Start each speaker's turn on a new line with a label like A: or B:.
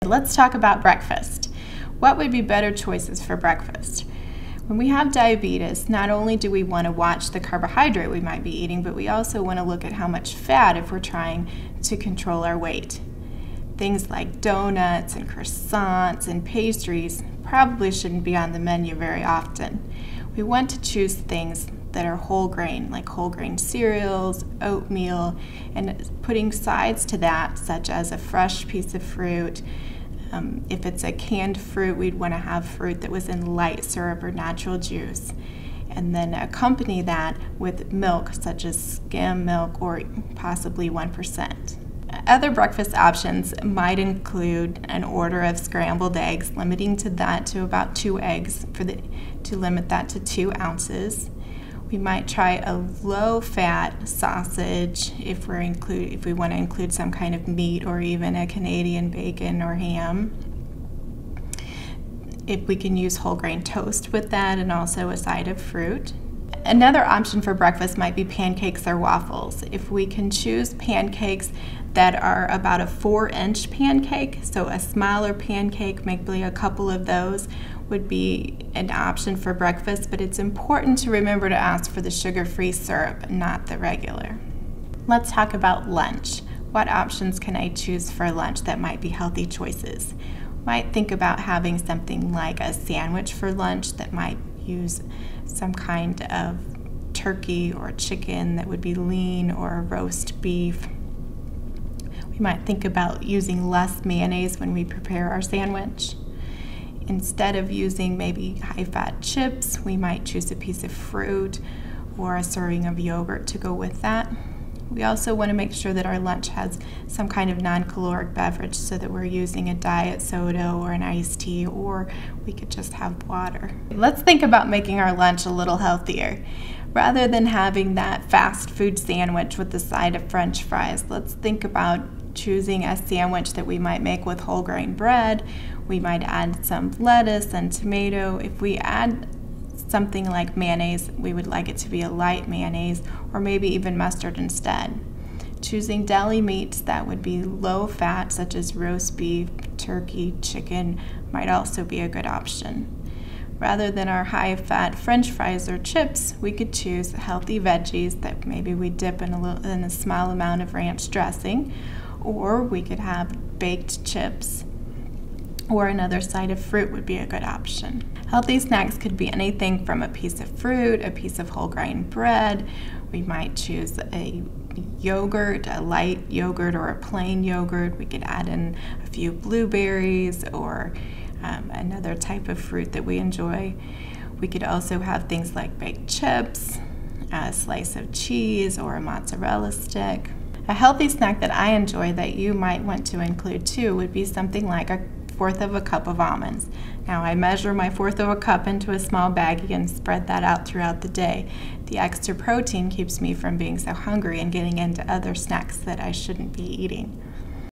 A: Let's talk about breakfast. What would be better choices for breakfast? When we have diabetes, not only do we want to watch the carbohydrate we might be eating, but we also want to look at how much fat if we're trying to control our weight. Things like donuts and croissants and pastries probably shouldn't be on the menu very often. We want to choose things that are whole grain, like whole grain cereals, oatmeal, and putting sides to that, such as a fresh piece of fruit. If it's a canned fruit, we'd want to have fruit that was in light syrup or natural juice. And then accompany that with milk, such as skim milk or possibly 1%. Other breakfast options might include an order of scrambled eggs, limiting that to about 2 eggs to limit that to 2 ounces. We might try a low-fat sausage if we want to include some kind of meat or even a Canadian bacon or ham. If we can use whole grain toast with that and also a side of fruit. Another option for breakfast might be pancakes or waffles. If we can choose pancakes that are about a 4-inch pancake, so a smaller pancake, maybe a couple of those, would be an option for breakfast, but it's important to remember to ask for the sugar-free syrup, not the regular. Let's talk about lunch. What options can I choose for lunch that might be healthy choices? Might think about having something like a sandwich for lunch that might use some kind of turkey or chicken that would be lean, or a roast beef. We might think about using less mayonnaise when we prepare our sandwich. Instead of using maybe high-fat chips, we might choose a piece of fruit or a serving of yogurt to go with that. We also want to make sure that our lunch has some kind of non-caloric beverage, so that we're using a diet soda or an iced tea, or we could just have water. Let's think about making our lunch a little healthier. Rather than having that fast food sandwich with the side of French fries, let's think about choosing a sandwich that we might make with whole grain bread. We might add some lettuce and tomato. If we add something like mayonnaise, we would like it to be a light mayonnaise, or maybe even mustard instead. Choosing deli meats that would be low fat, such as roast beef, turkey, chicken, might also be a good option. Rather than our high-fat French fries or chips, we could choose healthy veggies that maybe we dip in a small amount of ranch dressing, or we could have baked chips, or another side of fruit would be a good option. Healthy snacks could be anything from a piece of fruit, a piece of whole grain bread. We might choose a yogurt, a light yogurt or a plain yogurt. We could add in a few blueberries or another type of fruit that we enjoy. We could also have things like baked chips, a slice of cheese, or a mozzarella stick. A healthy snack that I enjoy that you might want to include too would be something like a 1/4 of a cup of almonds. Now, I measure my 1/4 of a cup into a small baggie and spread that out throughout the day. The extra protein keeps me from being so hungry and getting into other snacks that I shouldn't be eating.